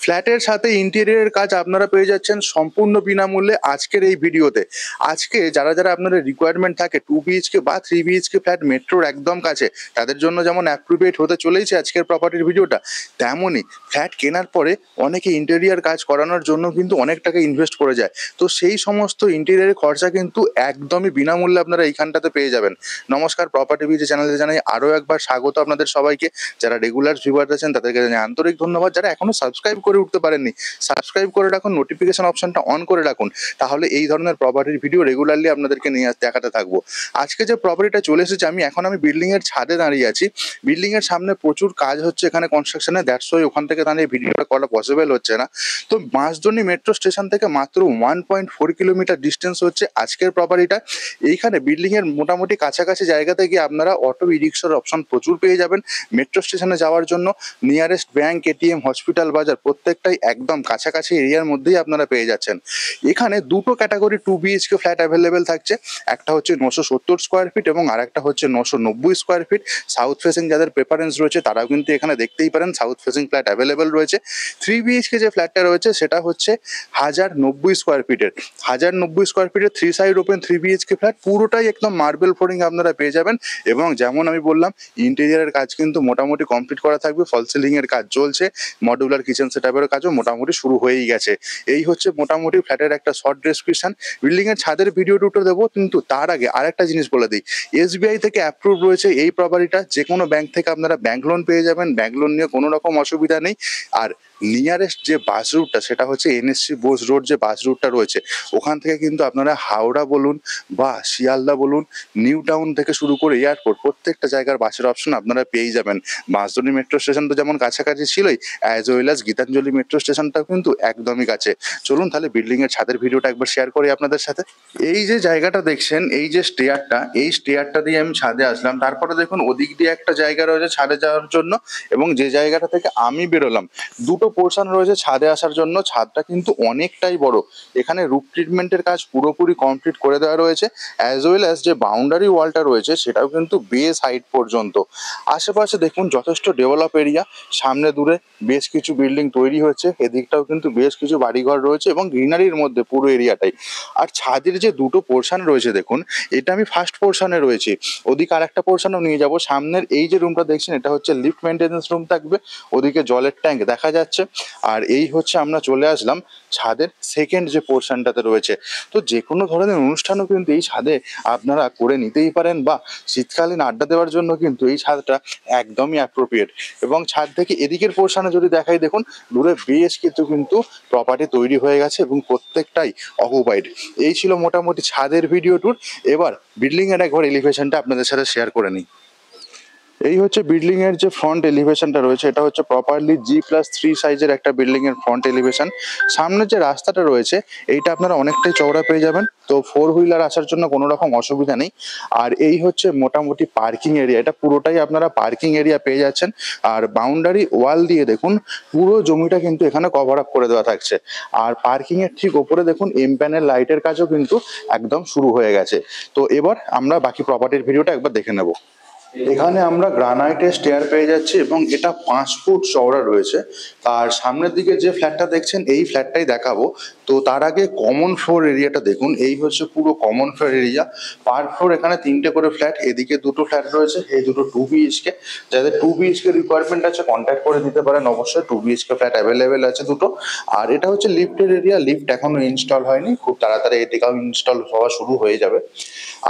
ফ্ল্যাটের সাথে ইন্টেরিয়রের কাজ আপনারা পেয়ে যাচ্ছেন সম্পূর্ণ বিনামূল্যে আজকের এই ভিডিওতে। আজকে যারা যারা আপনাদের রিকোয়ারমেন্ট থাকে 2 BHK বা 3 BHK ফ্ল্যাট মেট্রোর একদম কাছে, তাদের জন্য যেমন অ্যাপ্রোপ্রিয়েট হতে চলেছে আজকের প্রপার্টির ভিডিওটা, তেমনই ফ্ল্যাট কেনার পরে অনেকে ইন্টেরিয়র কাজ করানোর জন্য কিন্তু অনেক টাকা ইনভেস্ট করে যায়। তো সেই সমস্ত ইন্টেরিয়রের খরচা কিন্তু একদমই বিনামূল্যে আপনারা এইখানটাতে পেয়ে যাবেন। নমস্কার, প্রপার্টি বিজি চ্যানেলে জানাই আরও একবার স্বাগত আপনাদের সবাইকে। যারা রেগুলার ভিউয়ার আছেন তাদেরকে জানাই আন্তরিক ধন্যবাদ। যারা এখনো সাবস্ক্রাইব করে উঠতে পারেননি, সাবস্ক্রাইব করে রাখুন, নোটিফিকেশন অপশনটা অন করে রাখুন, তাহলে এই ধরনের প্রপার্টির ভিডিও রেগুলারলি আপনাদেরকে নিয়ে দেখাতে থাকবো। আজকে যে প্রপার্টিটা চলে এসেছে, আমি বিল্ডিং এর ছাদে দাঁড়িয়ে আছি। বিল্ডিং এর সামনে প্রচুর কাজ হচ্ছে এখানে কনস্ট্রাকশনে, দ্যাটস ওয়াই ওখান থেকে দাঁড়িয়ে ভিডিওটা করা পসিবল হচ্ছে না। তো বাঁশদ্রোণী মেট্রো স্টেশন থেকে মাত্র 1.4 কিলোমিটার ডিস্টেন্স হচ্ছে আজকের প্রপার্টিটা। এইখানে বিল্ডিং এর মোটামুটি কাছাকাছি জায়গাতে গিয়ে আপনারা অটো ই রিক্সার অপশন প্রচুর পেয়ে যাবেন। মেট্রো স্টেশনে যাওয়ার জন্য নিয়ারেস্ট ব্যাংক, এটিএম, হসপিটাল, বাজার প্রত্যেকটাই একদম কাছাকাছি এরিয়ার মধ্যেই আপনারা পেয়ে যাচ্ছেন। এখানে দুটো ক্যাটাগরি 2 BHK ফ্ল্যাট অ্যাভেলেবেল থাকছে। একটা হচ্ছে 970 স্কোয়ার ফিট এবং আরেকটা হচ্ছে 990 স্কোয়ার ফিট। সাউথ ফেসিং যাদের প্রেফারেন্স রয়েছে তারাও কিন্তু এখানে দেখতেই পারেন, সাউথ ফেসিং ফ্ল্যাট অ্যাভেলেবেল রয়েছে। 3 BHK যে ফ্ল্যাটটা রয়েছে সেটা হচ্ছে 1090 স্কোয়ার ফিটের। 1090 স্কোয়ার ফিটের 3 সাইড ওপেন 3 BHK ফ্ল্যাট, পুরোটাই একদম মার্বেল ফ্লোরিং আপনারা পেয়ে যাবেন। এবং যেমন আমি বললাম, ইন্টেরিয়ারের কাজ কিন্তু মোটামুটি কমপ্লিট করা থাকবে, ফল সিলিং এর কাজ চলছে, মডিউলার কিচেন সেটআপের কাজও মোটামুটি শুরু হয়েই গেছে। এই হচ্ছে মোটামুটি ফ্ল্যাটের একটা শর্ট ডেসক্রিপশন। বিল্ডিং এর ছাদের ভিডিও দুটো দেবো, কিন্তু তার আগে আরেকটা জিনিস বলে দিই। SBI থেকে অ্যাপ্রুভ রয়েছে এই প্রপার্টিটা। যে কোনো ব্যাংক থেকে আপনারা ব্যাংক লোন পেয়ে যাবেন, ব্যাংক লোন নিয়ে কোনো রকম অসুবিধা নেই। আর নিয়ারেস্ট যে বাস রুটটা সেটা হচ্ছে NSC বোস রোড, যে বাস রুটটা রয়েছে ওখান থেকে কিন্তু আপনারা হাওড়া বলুন বা শিয়ালদা বলুন, নিউ টাউন থেকে শুরু করে এয়ারপোর্ট প্রত্যেকটা জায়গার বাসের অপশন আপনারা পেয়েই যাবেন। বাঁশদ্রোণী মেট্রো স্টেশন তো যেমন কাছাকাছি ছিলই, as well as Gitanjali metro স্টেশনটাও কিন্তু একদমই কাছে। চলুন তাহলে বিল্ডিং এর ছাদের ভিডিওটা একবার শেয়ার করি আপনাদের সাথে। এই যে জায়গাটা দেখছেন, এই যে স্টেয়ারটা, এই স্টেয়ারটা দিয়ে আমি ছাদে আসলাম। তারপরে দেখুন ওদিক দিয়ে একটা জায়গা রয়েছে ছাদে যাওয়ার জন্য, এবং যে জায়গাটা থেকে আমি বেরোলাম দুটো পোর্শন রয়েছে ছাদে আসার জন্য। ছাদটা কিন্তু অনেকটাই বড়। এখানে রুফ ট্রিটমেন্টের কাজ পুরোপুরি কমপ্লিট করে দেওয়া রয়েছে, অ্যাজ ওয়েল অ্যাজ যে বাউন্ডারি ওয়ালটা রয়েছে সেটাও কিন্তু বেস হাইট পর্যন্ত। আশেপাশে দেখুন যথেষ্ট ডেভেলপ এরিয়া, সামনে দূরে বেশ কিছু বিল্ডিং তৈরি হচ্ছে, এদিকটাও কিন্তু বেশ কিছু বাড়িঘর রয়েছে এবং গ্রিনারির মধ্যে পুরো এরিয়াটাই। আর ছাদের যে দুটো পোর্শন রয়েছে দেখুন, এটা আমি ফার্স্ট পোর্শনে রয়েছি, ওদিকে আর একটা পোর্শনও নিয়ে যাব। সামনের এই যে রুমটা দেখছেন এটা হচ্ছে লিফট মেনটেন্যান্স রুম থাকবে, ওদিকে জলের ট্যাঙ্ক দেখা যাচ্ছে। আর এই হচ্ছে আমরা চলে আসলাম ছাদের সেকেন্ড যে পোর্শনটাতে রয়েছে। তো যে কোনো ধরনের অনুষ্ঠানও কিন্তু এই ছাদে আপনারা করে নিতেই পারেন, বা শীতকালীন আড্ডা দেওয়ার জন্য কিন্তু এই ছাদটা একদমই অ্যাপ্রোপ্রিয়েট। এবং ছাদ থেকে এদিকের পোর্শনে যদি দেখাই, দেখুন দূরে বেশ কিন্তু প্রপার্টি তৈরি হয়ে গেছে এবং প্রত্যেকটাই অকুপাইড। এই ছিল মোটামুটি ছাদের ভিডিও ট্যুর। এবার বিল্ডিং এর একবার এলিভেশনটা আপনাদের সাথে শেয়ার করে নিই। এই হচ্ছে বিল্ডিং এর যে ফ্রন্ট এলিভেশনটা রয়েছে, এটা হচ্ছে প্রপারলি G+3 সাইজের একটা বিল্ডিং এর ফ্রন্ট এলিভেশন। সামনে যে রাস্তাটা রয়েছে এইটা আপনারা অনেকটাই চওড়া পেয়ে যাবেন, তো 4 হুইলার আসার জন্য কোনো রকম অসুবিধা নেই। আর এই হচ্ছে মোটামুটি পার্কিং এরিয়া, এটা পুরোটাই আপনারা পার্কিং এরিয়া পেয়ে যাচ্ছেন। আর বাউন্ডারি ওয়াল দিয়ে দেখুন পুরো জমিটা কিন্তু এখানে কভার আপ করে দেওয়া থাকছে। আর পার্কিং এর ঠিক ওপরে দেখুন এমপ্যানেল লাইটের কাজও কিন্তু একদম শুরু হয়ে গেছে। তো এবার আমরা বাকি প্রপার্টির ভিডিওটা একবার দেখে নেব। এখানে আমরা গ্রানাইটের স্টেয়ার পেয়ে যাচ্ছি এবং এটা 5 ফুট চওড়া রয়েছে। আর সামনের দিকে যে ফ্ল্যাটটা দেখছেন এই ফ্ল্যাটটাই দেখাবো। তো তার আগে কমন ফ্লোর এরিয়াটা দেখুন, এই হচ্ছে পুরো কমন ফ্লোর এরিয়া। পার ফ্লোর এখানে 3টে করে ফ্ল্যাট, এদিকে দুটো ফ্ল্যাট রয়েছে, এই দুটো 2 BHK। যাদের 2 BHK রিকোয়ারমেন্ট আছে কন্ট্যাক্ট করে দিতে পারেন, অবশ্যই 2 BHK ফ্ল্যাট অ্যাভেলেবেল আছে দুটো। আর এটা হচ্ছে লিফটের এরিয়া, লিফট এখনো ইনস্টল হয়নি, খুব তাড়াতাড়ি এদিকেও ইনস্টল হওয়া শুরু হয়ে যাবে।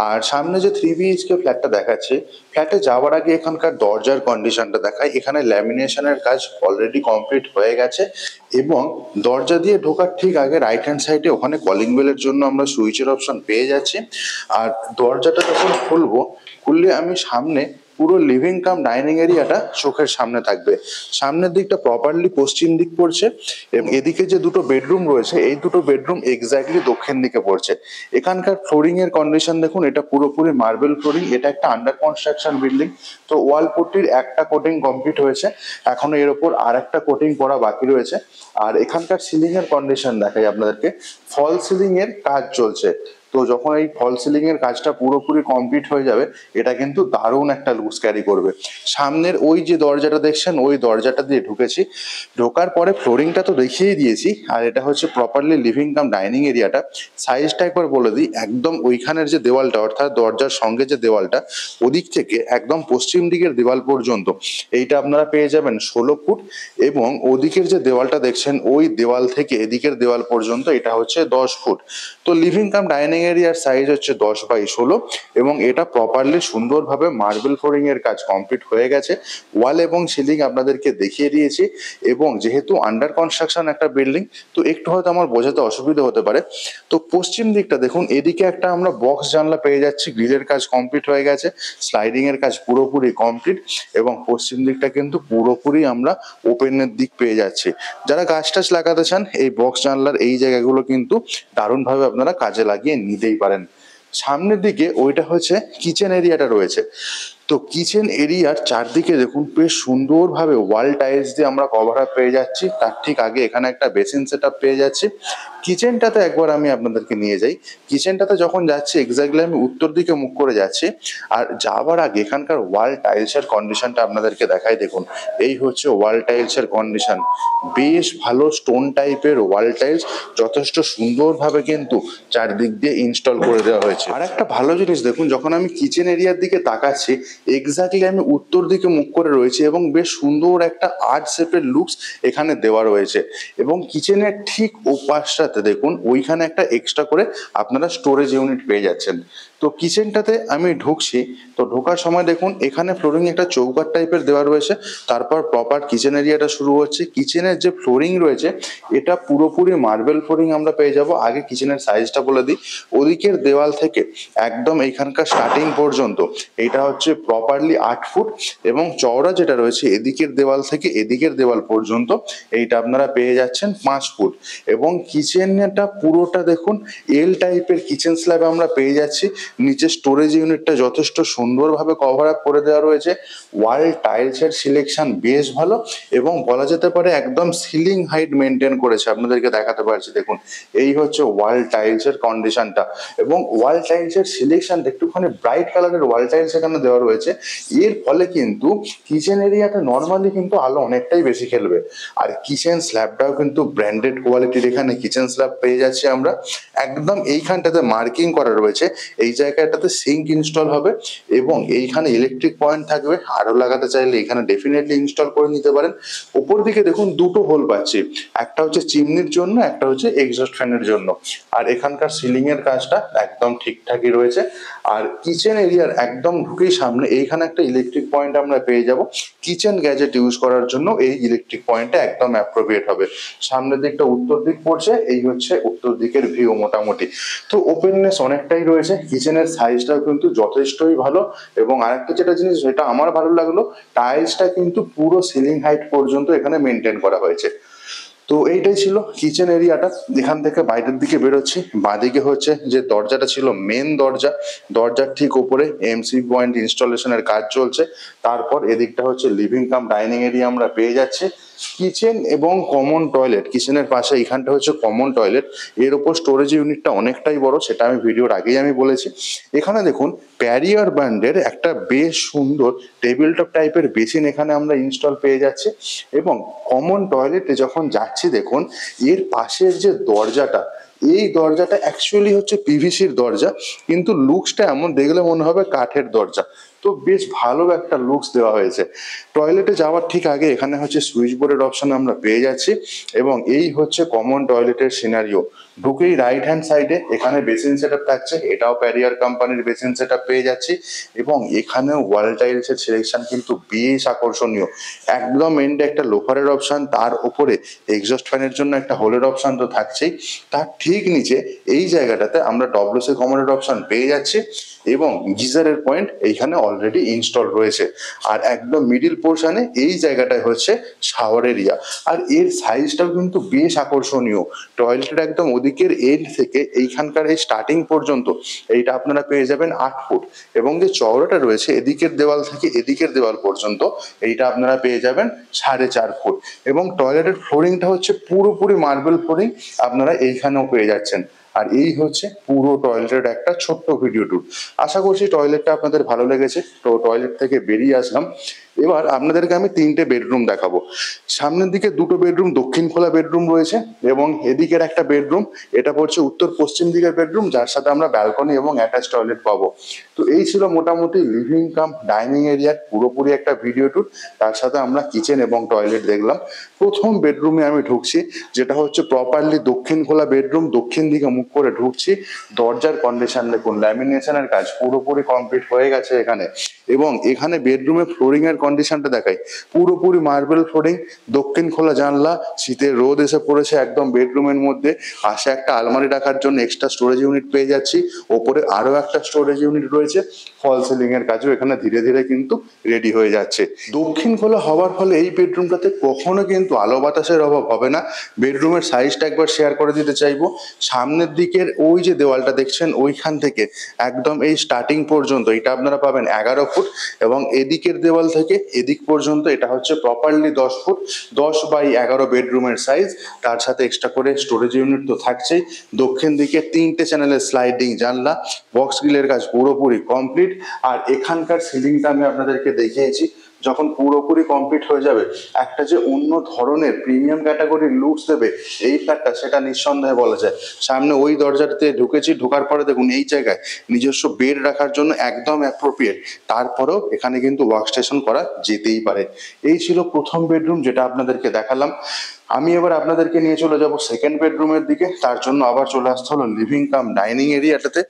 আর সামনে যে 3 BHK ফ্ল্যাটটা দেখাচ্ছে, ফ্ল্যাটে যাওয়ার আগে এখানকার দরজার কন্ডিশনটা দেখায়। এখানে ল্যামিনেশনের কাজ অলরেডি কমপ্লিট হয়ে গেছে, এবং দরজা দিয়ে ঢোকার ঠিক আগে রাইট হ্যান্ড সাইডে ওখানে কলিং বেলের জন্য আমরা সুইচের অপশন পেয়ে যাচ্ছি। আর দরজাটা যখন খুললে আমি সামনে পুরো লিভিং কাম ডাইনিং এরিয়াটা চোখের সামনে থাকবে। সামনের দিকটা প্রপারলি পশ্চিম দিক পড়ছে, এবং এদিকে যে দুটো বেডরুম রয়েছে এই দুটো বেডরুম এক্স্যাক্টলি দক্ষিণ দিকে পড়ছে। এখানকার ফ্লোরিং এর কন্ডিশন দেখুন, এটা পুরোপুরি মার্বেল ফ্লোরিং, এটা একটা আন্ডার কনস্ট্রাকশন বিল্ডিং। তো ওয়াল পুট্টির একটা কোটিং কমপ্লিট হয়েছে, এখনো এর ওপর আর একটা কোটিং করা বাকি রয়েছে। আর এখানকার সিলিং এর কন্ডিশন দেখাই আপনাদেরকে, ফল সিলিং এর কাজ চলছে। তো যখন এই ফল সিলিং এর কাজটা পুরোপুরি কমপ্লিট হয়ে যাবে, এটা কিন্তু দারুণ একটা লুকস ক্যারি করবে। সামনের ওই যে দরজাটা দেখছেন, ওই দরজাটা দিয়ে ঢুকেছি, ঢোকার পরে ফ্লোরিংটা তো দেখিয়ে দিয়েছি, আর এটা হচ্ছে প্রপারলি লিভিং কাম ডাইনিং এরিয়াটা। সাইজটা একবার বলে দিই, একদম ওইখানের যে দেওয়ালটা, অর্থাৎ দরজার সঙ্গে যে দেওয়ালটা, ওদিক থেকে একদম পশ্চিম দিকের দেওয়াল পর্যন্ত এইটা আপনারা পেয়ে যাবেন 16 ফুট, এবং ওদিকের যে দেওয়ালটা দেখছেন, ওই দেওয়াল থেকে এদিকের দেওয়াল পর্যন্ত এটা হচ্ছে 10 ফুট। তো লিভিং কাম ডাইনিং এরিয়ার সাইজ হচ্ছে 10x16, এবং এটা প্রপারলি সুন্দরভাবে মার্বেল ফ্লোরিং এর কাজ কমপ্লিট হয়ে গেছে। ওয়াল এবং সিলিং আপনাদেরকে দেখিয়ে দিয়েছি, এবং যেহেতু আন্ডার কনস্ট্রাকশন একটা বিল্ডিং, তো একটু হয়তো আমার বোঝাতে অসুবিধা হতে পারে। তো পশ্চিম দিকটা দেখুন, এদিকে একটা আমরা বক্স জানলা পেয়ে যাচ্ছি, গ্রিলের কাজ কমপ্লিট হয়ে গেছে, স্লাইডিং এর কাজ পুরোপুরি কমপ্লিট, এবং পশ্চিম দিকটা কিন্তু পুরোপুরি আমরা ওপেনের দিক পেয়ে যাচ্ছি। যারা গাছ টাছ লাগাতে চান, এই বক্স জানলার এই জায়গাগুলো কিন্তু দারুণভাবে আপনারা কাজে লাগিয়ে নিতেই পারেন। সামনের দিকে ওইটা হচ্ছে কিচেন এরিয়াটা রয়েছে। তো কিচেন এরিয়ার চারদিকে দেখুন বেশ সুন্দরভাবে ওয়াল টাইলস দিয়ে আমরা কভার আপ পেয়ে যাচ্ছি। তার ঠিক আগে এখানে একটা বেসিন সেট আপ পেয়ে যাচ্ছি। কিচেনটাতে একবার আমি আপনাদেরকে নিয়ে যাই। কিচেনটাতে যখন যাচ্ছি, এক্স্যাক্টলি আমি উত্তর দিকে মুখ করে যাচ্ছি, আর যাওয়ার আগে এখানকার ওয়াল টাইলসের কন্ডিশনটা আপনাদেরকে দেখাই। দেখুন, এই হচ্ছে ওয়াল টাইলসের কন্ডিশন, বেশ ভালো স্টোন টাইপের ওয়াল টাইলস, যথেষ্ট সুন্দরভাবে কিন্তু চারদিক দিয়ে ইনস্টল করে দেওয়া হয়েছে। আর একটা ভালো জিনিস দেখুন, যখন আমি কিচেন এরিয়ার দিকে তাকাচ্ছি, এক্স্যাক্টলি আমি উত্তর দিকে মুখ করে রয়েছে, এবং বেশ সুন্দর একটা আর্ট শেপের লুকস এখানে দেওয়া রয়েছে। এবং কিচেনের ঠিক ওপাশটাতে দেখুন, ওইখানে একটা এক্সট্রা করে আপনারা স্টোরেজ ইউনিট পেয়ে যাচ্ছেন। তো কিচেনটাতে আমি ঢুকছি, তো ঢোকার সময় দেখুন এখানে ফ্লোরিং একটা চৌকাট টাইপের দেওয়া রয়েছে, তারপর প্রপার কিচেন এরিয়াটা শুরু হচ্ছে। কিচেনের যে ফ্লোরিং রয়েছে, এটা পুরোপুরি মার্বেল ফ্লোরিং আমরা পেয়ে যাব। আগে কিচেনের সাইজটা বলে দিই, ওদিকের দেওয়াল থেকে একদম এইখানকার স্টার্টিং পর্যন্ত এটা হচ্ছে প্রপারলি 8 ফুট, এবং চওড়া যেটা রয়েছে এদিকের দেওয়াল থেকে এদিকের দেওয়াল পর্যন্ত এইটা আপনারা পেয়ে যাচ্ছেন 5 ফুট। এবং কিচেনটা পুরোটা দেখুন এল টাইপের কিচেন স্ল্যাব আমরা পেয়ে যাচ্ছি। নিচে স্টোরেজ ইউনিটটা যথেষ্ট সুন্দরভাবে কভার আপ করে দেওয়া রয়েছে। ওয়াল টাইলসের সিলেকশন বেশ ভালো, এবং বলা যেতে পারে একদম সিলিং হাইট মেনটেন করেছে। আপনাদেরকে দেখাতে পারছি, দেখুন এই হচ্ছে ওয়াল টাইলসের কন্ডিশনটা, এবং ওয়াল টাইলসের সিলেকশনটা একটুখানি ব্রাইট কালারের ওয়াল টাইলস এখানে দেওয়া রয়েছে। এর ফলে কিন্তু কিচেন এরিয়াতে নর্মালি কিন্তু আলো অনেকটাই বেশি খেলবে। আর কিচেন স্ল্যাবটাও কিন্তু ব্র্যান্ডেড কোয়ালিটির এখানে কিচেন স্ল্যাব পেয়ে যাচ্ছি আমরা। একদম এইখানটাতে মার্কিং করা রয়েছে, এই জায়গাটাতে সিঙ্ক ইনস্টল হবে, এবং এইখানে ইলেকট্রিক পয়েন্ট থাকবে। আরো লাগাতে চাইলে এখানে ডেফিনেটলি ইনস্টল করে নিতে পারেন। উপর দিকে দেখুন দুটো হোল পাচ্ছি, একটা হচ্ছে চিমনির জন্য, একটা হচ্ছে এক্সস্ট ফ্যানের জন্য। আর এখানকার সিলিং এর কাজটা একদম ঠিকঠাকই রয়েছে। আর কিচেন এরিয়ার একদম ঢুকেই সামনে এইখানে একটা ইলেকট্রিক পয়েন্ট আমরা পেয়ে যাব। কিচেন গ্যাজেট ইউজ করার জন্য এই ইলেকট্রিক পয়েন্টটা একদম অ্যাপ্রোপ্রিয়েট হবে। সামনের দিকটা উত্তর দিক পড়ছে, এই হচ্ছে উত্তর দিকের ভিউ মোটামুটি। তো ওপেননেস অনেকটাই রয়েছে, কিচেনের সাইজটাও কিন্তু যথেষ্টই ভালো। এবং আরেকটা যেটা জিনিস যেটা আমার ভালো লাগলো, টাইলসটা কিন্তু পুরো সিলিং হাইট পর্যন্ত এখানে মেনটেন করা হয়েছে। তো এইটাই ছিল কিচেন এরিয়াটা। এখান থেকে বাইরের দিকে বেরোচ্ছি, বাঁদিকে হচ্ছে যে দরজাটা ছিল মেন দরজা, দরজার ঠিক উপরে এমসি পয়েন্ট ইনস্টলেশনের কাজ চলছে। তারপর এদিকটা হচ্ছে লিভিং কাম ডাইনিং এরিয়া আমরা পেয়ে যাচ্ছি। কিচেন এবং কমন টয়লেট, কিচেনের পাশে এখানটা হচ্ছে কমন টয়লেট, এর উপর স্টোরেজ ইউনিটটা অনেকটাই বড়, সেটা আমি ভিডিওর আগেই আমি বলেছি। এখানে দেখুন প্যারিয়ার ব্র্যান্ডের একটা বেশ সুন্দর টেবিল টপ টাইপের বেসিন এখানে আমরা ইনস্টল পেয়ে যাচ্ছি। এবং কমন টয়লেটে যখন যাচ্ছি দেখুন, এর পাশের যে দরজাটা, এই দরজাটা অ্যাকচুয়ালি হচ্ছে পিভিসির দরজা, কিন্তু লুকসটা এমন দেখলে মনে হবে কাঠের দরজা। তো বেশ ভালো একটা লুকস দেওয়া হয়েছে। টয়লেটে যাওয়ার ঠিক আগে এখানে হচ্ছে সুইচ বোর্ডের অপশন আমরা পেয়ে যাচ্ছি, এবং এই হচ্ছে কমন টয়লেটের সিনারিও। ঢুকেই রাইট হ্যান্ড সাইডে এখানে বেসিন সেট আপ থাকছে, এটাও প্যারিয়ার কোম্পানির বেসিন সেট আপ পেয়ে যাচ্ছি। এবং এখানেও ওয়াল টাইলসের সিলেকশন কিন্তু বেশ আকর্ষণীয়। একদম এন্ডে একটা লোফারের অপশন, তার উপরে এক্সস্ট ফ্যানের জন্য একটা হোলের অপশন তো থাকছেই, তার ঠিক নিচে এই জায়গাটাতে আমরা ডব্লিউসি কমনের অপশন পেয়ে যাচ্ছি, এবং গিজারের পয়েন্ট এইখানে অলরেডি ইনস্টল রয়েছে। আর একদম মিডিল পোর্শনে এই জায়গাটায় হচ্ছে শাওয়ার এরিয়া, আর এর সাইজটাও কিন্তু বেশ আকর্ষণীয়। টয়লেটের একদম ওদিকের এন্ড থেকে এইখানকার এই স্টার্টিং পর্যন্ত এইটা আপনারা পেয়ে যাবেন 8 ফুট, এবং যে চওড়াটা রয়েছে এদিকের দেওয়াল থেকে এদিকের দেওয়াল পর্যন্ত এইটা আপনারা পেয়ে যাবেন 4.5 ফুট। এবং টয়লেটের ফ্লোরিংটা হচ্ছে পুরোপুরি মার্বেল ফ্লোরিং, আপনারা এইখানেও পেয়ে যাচ্ছেন। আর এই হচ্ছে পুরো টয়লেটের একটা ছোট্ট ভিডিও ট্যুর। আশা করছি টয়লেটটা আপনাদের ভালো লেগেছে। তো টয়লেট থেকে বেরিয়ে আসলাম, এবার আপনাদেরকে আমি 3টে বেডরুম দেখাবো। সামনের দিকে 2টো বেডরুম দক্ষিণ খোলা বেডরুম রয়েছে এবং এদিকের একটা বেডরুম, এটা পড়ছে উত্তর পশ্চিম দিকের বেডরুম, যার সাথে আমরা ব্যালকনি এবং অ্যাটাচ টয়লেট পাবো। তো এই ছিল মোটামুটি লিভিং কাম ডাইনিং এরিয়ার পুরোপুরি একটা ভিডিও ট্যুর। তার সাথে আমরা কিচেন এবং টয়লেট দেখলাম। প্রথম বেডরুমে আমি ঢুকছি, যেটা হচ্ছে প্রপারলি দক্ষিণ খোলা বেডরুম, দক্ষিণ দিকে মুখ করে ঢুকছি। দরজার কন্ডিশন দেখুন, ল্যামিনেশনের কাজ পুরোপুরি কমপ্লিট হয়ে গেছে এখানে। এবং এখানে বেডরুমে ফ্লোরিং এর কন্ডিশনটা দেখাই, পুরোপুরি মার্বেল ফ্লোরিং, দক্ষিণ খোলা জানলা, শীতের রোদ এসে পড়েছে একদম বেডরুমের মধ্যে। পাশে একটা আলমারি রাখার জন্য এক্সট্রা স্টোরেজ ইউনিট পেয়ে যাচ্ছি, ওপরে আরো একটা স্টোরেজ ইউনিট রয়েছে। ফল সিলিং এর কাজও এখানে ধীরে ধীরে কিন্তু রেডি হয়ে যাচ্ছে। দক্ষিণ খোলা হওয়ার ফলে এই বেডরুমটাতে কখনো কিন্তু আলো বাতাসের অভাব হবে না। বেডরুমের সাইজটা একবার শেয়ার করে দিতে চাইবো। সামনের দিকের ওই যে দেওয়ালটা দেখছেন, ওইখান থেকে একদম এই স্টার্টিং পর্যন্ত এটা আপনারা পাবেন 11 ফুট, এবং এদিকের দেওয়াল থেকে এদিক পর্যন্ত এটা হচ্ছে প্রপারলি 10 ফুট। 10x11 বেডরুমের সাইজ, তার সাথে এক্সট্রা করে স্টোরেজ ইউনিট তো থাকছেই। দক্ষিণ দিকে 3টে চ্যানেলের স্লাইডিং জানলা, বক্স গ্রিলের কাজ পুরোপুরি কমপ্লিট। আর এখানকার সিলিংটা আমি আপনাদেরকে দেখিয়েছি, যখন পুরোপুরি কমপ্লিট হয়ে যাবে একটা যে অন্য ধরনের প্রিমিয়াম ক্যাটাগরির লুকস দেবে এই ফ্ল্যাটটা, সেটা নিঃসন্দেহে বলা যায়। সামনে ওই দরজাটাতে ঢুকেছি, ঢোকার পরে দেখুন এই জায়গায় নিজস্ব বেড রাখার জন্য একদম অ্যাপ্রোপ্রিয়েট। তারপরেও এখানে কিন্তু ওয়ার্ক স্টেশন করা যেতেই পারে। এই ছিল প্রথম বেডরুম যেটা আপনাদেরকে দেখালাম। আমি এবার আপনাদেরকে নিয়ে চলে যাব সেকেন্ড বেডরুমের দিকে। তার জন্য আবার চলে আসতে হলো লিভিং কাম ডাইনিং এরিয়াটাতে।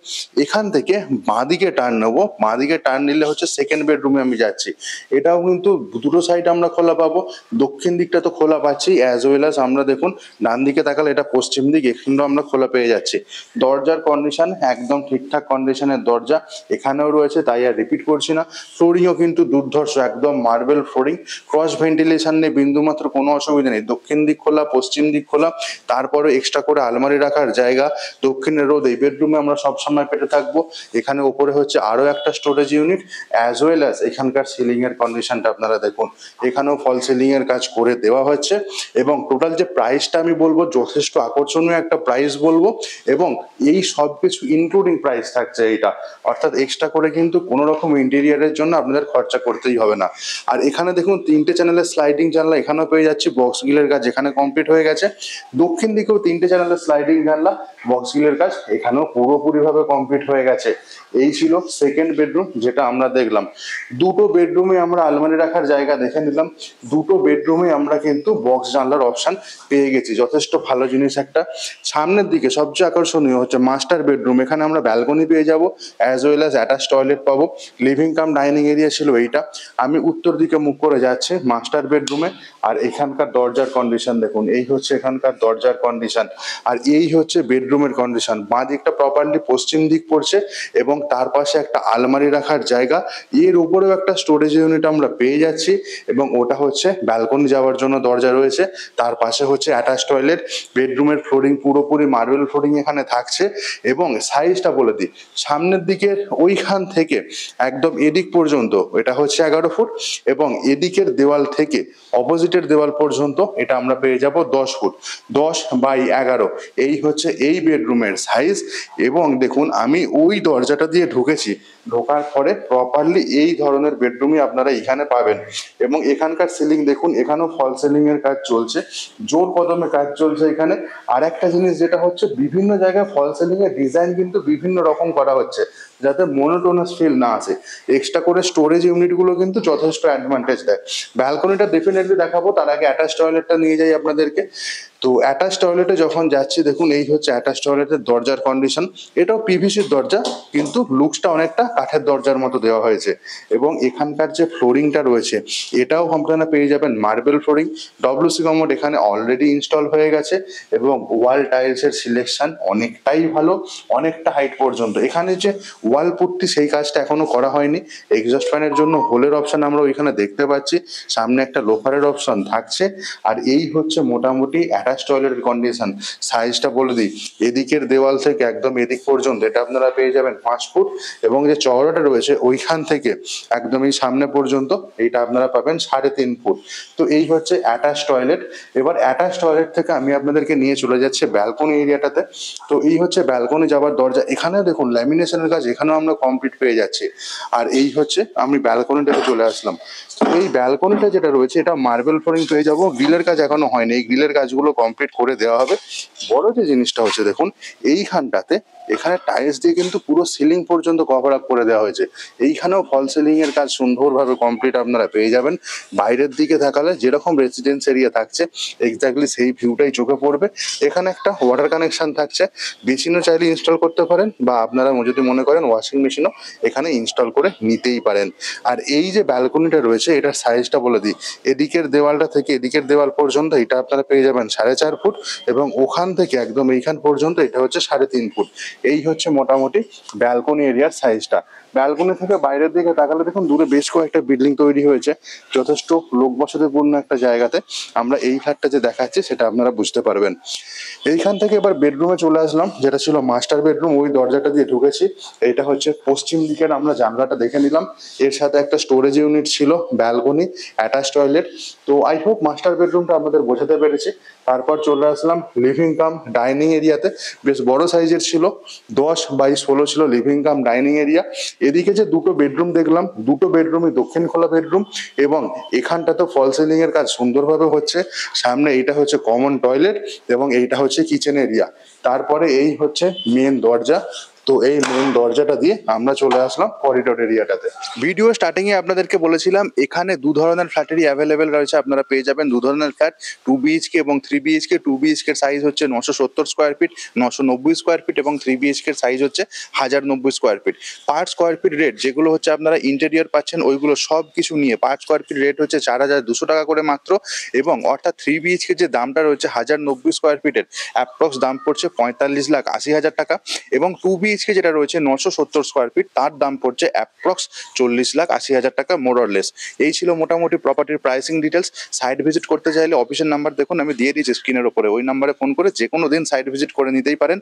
এখান থেকে বাঁদিকে টার্ন নেবো, বাঁদিকে টার্ন নিলে হচ্ছে সেকেন্ড বেডরুমে আমি যাচ্ছি। এটাও কিন্তু দুটো সাইড আমরা খোলা পাবো, দক্ষিণ দিকটা তো খোলা পাচ্ছি, অ্যাজ ওয়েল অ্যাজ আমরা দেখুন ডান দিকে তাকালে এটা পশ্চিম দিক, এখানেও আমরা খোলা পেয়ে যাচ্ছি। দরজার কন্ডিশন একদম ঠিকঠাক কন্ডিশনের দরজা এখানেও রয়েছে, তাই আর রিপিট করছি না। ফ্লোরিংও কিন্তু দুর্ধর্ষ, একদম মার্বেল ফ্লোরিং, ক্রস ভেন্টিলেশন নেই, বিন্দুমাত্র কোনো অসুবিধা নেই। দক্ষিণ দিক খোলা, পশ্চিম দিক খোলা, তারপরে এক্সট্রা করে আলমারি রাখার জায়গা। দক্ষিণের রোদ এই বেডরুমে আমরা সবসময় পেতে থাকবো। এখানে ওপরে হচ্ছে আরো একটা storage unit, as well as এখানকার সিলিং এর কন্ডিশনটা আপনারা দেখুন, এখানেও ফল সিলিং এর কাজ করে দেওয়া হচ্ছে। এবং টোটাল যে প্রাইসটা আমি বলবো, যথেষ্ট আকর্ষণীয় একটা প্রাইস বলবো। এবং এই সব কিছু ইনক্লুডিং প্রাইস থাকছে এইটা, অর্থাৎ এক্সট্রা করে কিন্তু কোনো রকম ইন্টেরিয়ারের জন্য আপনাদের খরচা করতেই হবে না। আর এখানে দেখুন 3টে চ্যানেলের স্লাইডিং জানলা এখানেও পেয়ে যাচ্ছি, বক্স গিলের কাজ এখানে কমপ্লিট হয়ে গেছে। দক্ষিণ দিকেও 3টে চ্যানেলের স্লাইডিং জানলা, বক্স গিলের কাজ এখানেও পুরোপুরি ভাবে কমপ্লিট হয়ে গেছে। এই ছিল সেকেন্ড বেডরুম যেটা আমরা দেখলাম। দুটো বেডরুমে আমরা আলমারি রাখার জায়গা দেখে নিলাম, দুটো বেডরুমে আমরা কিন্তু বক্স জানলার অপশন পেয়ে গেছি, যথেষ্ট ভালো জিনিস একটা। সামনের দিকে সবচেয়ে আকর্ষণীয় হচ্ছে মাস্টার বেডরুম, এখানে আমরা ব্যালকনি পেয়ে যাব, as well as attach toilet পাবো। লিভিং কাম ডাইনিং এরিয়া ছিল এইটা। আমি উত্তর দিকে মুখ করে যাচ্ছি মাস্টার বেডরুমে। আর এখানকার দরজার কন্ডিশন দেখুন, এই হচ্ছে এখানকার দরজার কন্ডিশন, আর এই হচ্ছে বেডরুমের কন্ডিশন। বাঁ দিকটা প্রপারলি পশ্চিম দিক পড়ছে এবং তার পাশে একটা আলমারি রাখার জায়গা, এর উপরেও একটা স্টোরেজ ইউনিট আমরা পেয়ে যাচ্ছি, এবং ওটা হচ্ছে ব্যালকনি যাওয়ার জন্য দরজা রয়েছে। তার পাশে হচ্ছে অ্যাটাচ টয়লেট। বেডরুমের ফ্লোরিং পুরোপুরি মার্বেল ফ্লোরিং এখানে থাকছে। এবং সাইজটা বলে দিই, সামনের দিকের ওইখান থেকে একদম এদিক পর্যন্ত এটা হচ্ছে 11 ফুট, এবং এদিকের দেওয়াল থেকে অপোজিটের দেওয়াল পর্যন্ত এটা আমরা পেয়ে যাব 10 ফুট। 10x11 এই হচ্ছে এই বেডরুমের সাইজ। এবং দেখুন আমি ওই দরজাটা দিয়ে ঢুকেছি, ঢোকার পরে প্রপারলি এই ধরনের বেডরুমই আপনারা এখানে পাবেন। এবং এখানকার সিলিং দেখুন, এখানেও ফল সিলিং এর কাজ চলছে, জোর কদমে কাজ চলছে এখানে। আর একটা জিনিস যেটা হচ্ছে, বিভিন্ন জায়গায় ফল সিলিং এর ডিজাইন কিন্তু বিভিন্ন রকম করা হচ্ছে, যাতে মনোটোনাস ফিল না আসে। এক্সট্রা করে স্টোরেজ ইউনিট গুলো কিন্তু যথেষ্ট অ্যাডভান্টেজ দেয়। ব্যালকনিটা ডেফিনেটলি দেখাবো, তার আগে অ্যাটাচ টয়লেটটা নিয়ে যাই আপনাদেরকে। তো অ্যাটাচ টয়লেটে যখন যাচ্ছি দেখুন, এই হচ্ছে অ্যাটাচ টয়লেটের দরজার কন্ডিশন। এটাও পিভিসির দরজা, কিন্তু লুকসটা অনেকটা কাঠের দরজার মতো দেওয়া হয়েছে। এবং এখানকার যে ফ্লোরিংটা রয়েছে এটাও আপনারা পেয়ে যাবেন মার্বেল ফ্লোরিং। ডব্লিউসি কমোড এখানে অলরেডি ইনস্টল হয়ে গেছে, এবং ওয়াল টাইলসের সিলেকশন অনেকটাই ভালো, অনেকটা হাইট পর্যন্ত। এখানে যে ওয়াল পুট্টি সেই কাজটা এখনো করা হয়নি। এক্সস্ট ফ্যানের জন্য হোলের অপশন আমরা ওইখানে দেখতে পাচ্ছি, সামনে একটা লোফারের অপশন থাকছে। আর এই হচ্ছে মোটামুটি অ্যাটাচ টয়লেটের কন্ডিশন। সাইজটা বলে দিই, এদিকের দেওয়াল থেকে একদম এদিক পর্যন্ত এটা আপনারা পেয়ে যাবেন 5 ফুট, এবং যে চওড়াটা রয়েছে ওইখান থেকে একদম এই সামনে পর্যন্ত এইটা আপনারা পাবেন 3.5 ফুট। তো এই হচ্ছে অ্যাটাচ টয়লেট। এবার অ্যাটাচ টয়লেট থেকে আমি আপনাদেরকে নিয়ে চলে যাচ্ছি ব্যালকনি এরিয়াটাতে। তো এই হচ্ছে ব্যালকনি যাওয়ার দরজা, এখানেও দেখুন ল্যামিনেশনের কাজ এখানেও আমরা কমপ্লিট পেয়ে যাচ্ছি। আর এই হচ্ছে আমি ব্যালকনিটাতে চলে আসলাম। তো এই ব্যালকনিটা যেটা রয়েছে এটা মার্বেল ফ্লোরিং পেয়ে যাবো, গ্রিলের কাজ এখনো হয়নি, এই গ্রিলের কাজগুলো কমপ্লিট করে দেওয়া হবে। বড় যে জিনিসটা হচ্ছে দেখুন এইখানটাতে, এখানে টাইলস দিয়ে কিন্তু পুরো সিলিং পর্যন্ত কভার আপ করে দেওয়া হয়েছে। এইখানেও ফল সিলিং এর কাজ সুন্দরভাবে কমপ্লিট আপনারা পেয়ে যাবেন। বাইরের দিকে তাকালে যেরকম রেসিডেন্স এরিয়া থাকছে এক্স্যাক্টলি সেই ভিউটাই চোখে পড়বে। এখানে একটা ওয়াটার কানেকশন থাকছে, বেসিনও চাইলে ইনস্টল করতে পারেন, বা আপনারা যদি মনে করেন ওয়াশিং মেশিনও এখানে ইনস্টল করে নিতেই পারেন। আর এই যে ব্যালকনিটা রয়েছে এটার সাইজটা বলে দিই, এদিকের দেওয়ালটা থেকে এদিকের দেওয়াল পর্যন্ত এটা আপনারা পেয়ে যাবেন 4.5 ফুট, এবং ওখান থেকে একদম এইখান পর্যন্ত এটা হচ্ছে 3.5 ফুট। এই হচ্ছে মোটামুটি ব্যালকনি এরিয়ার সাইজটা। ব্যালকনি থেকে বাইরের দিকে তাকালে দেখুন দূরে বেশ কয়েকটা বিল্ডিং তৈরি হয়েছে, যথেষ্ট লোক বসতিপূর্ণ একটা জায়গাতে। আমরা এই ফ্ল্যাটটা যে দেখাচ্ছি সেটা আপনারা বুঝতে পারবেন। এইখান থেকে এবার বেডরুমে চলে আসলাম, যেটা ছিল মাস্টার বেডরুম, ওই দরজাটা দিয়ে ঢুকেছি। এটা হচ্ছে পশ্চিম দিকের, আমরা জানলাটা দেখে নিলাম। এর সাথে একটা স্টোরেজ ইউনিট ছিল, ব্যালকনি, অ্যাটাচ টয়লেট। তো আই হোপ মাস্টার বেডরুমটা আমাদের বোঝাতে পেরেছি। তারপর চলে আসলাম লিভিং কাম ডাইনিং এরিয়াতে, বেশ বড় সাইজের ছিল, 10x16 ছিল লিভিং কাম ডাইনিং এরিয়া। এদিকে যে দুটো বেডরুম দেখলাম, দুটো বেডরুমই দক্ষিণ খোলা বেডরুম, এবং এখানটাতে ফল সিলিং এর কাজ সুন্দরভাবে হচ্ছে। সামনে এইটা হচ্ছে কমন টয়লেট, এবং এইটা হচ্ছে কিচেন এরিয়া। তারপরে এই হচ্ছে মেন দরজা। তো এই মেন দরজাটা দিয়ে আমরা চলে আসলাম করিডোর এরিয়াটাতে। ভিডিও স্টার্টিং এ আপনাদেরকে বলেছিলাম এখানে দু ধরনের ফ্ল্যাটেরই অ্যাভেলেবেল রয়েছে, আপনারা পেয়ে যাবেন দু ধরনের ফ্ল্যাট, 2 BHK এবং 3 BHK। 2 BHK সাইজ হচ্ছে 970 স্কোয়ার ফিট, 990 স্কোয়ার ফিট, এবং 3 BHK সাইজ হচ্ছে 1090 square feet. Per square feet rate যেগুলো হচ্ছে আপনারা ইন্টেরিয়র পাচ্ছেন ওইগুলো সব কিছু নিয়ে পার স্কোয়ার ফিট রেট হচ্ছে 4200 টাকা করে মাত্র। এবং অর্থাৎ 3 BHK যে দামটা রয়েছে 1090 স্কোয়ার ফিটের, অ্যাপ্রক্স দাম পড়ছে 45,80,000 টাকা। এবং 2 BHK যেটা রয়েছে 970 স্কোয়ার ফিট, তার দাম পড়ছে অ্যাপ্রক্স 40,80,000 টাকা, মোর অর লেস। এই ছিল মোটামুটি প্রপার্টির প্রাইসিং ডিটেলস। সাইট ভিজিট করতে চাইলে অফিসের নাম্বার দেখুন আমি দিয়ে দিয়েছি স্ক্রিনের ওপরে, ওই নাম্বারে ফোন করে যে কোনো দিন সাইট ভিজিট করে নিতেই পারেন।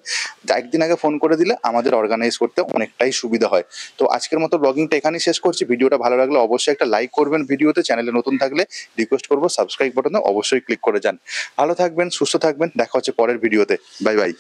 একদিন আগে ফোন করে দিলে আমাদের অর্গানাইজ করতে অনেকটাই সুবিধা হয়। তো আজকের মতো ব্লগিংটা এখানেই শেষ করছি। ভিডিওটা ভালো লাগলে অবশ্যই একটা লাইক করবেন ভিডিওতে, চ্যানেলে নতুন থাকলে রিকোয়েস্ট করবো সাবস্ক্রাইব বাটনে অবশ্যই ক্লিক করে যান। ভালো থাকবেন, সুস্থ থাকবেন, দেখা হচ্ছে পরের ভিডিওতে। Bye bye.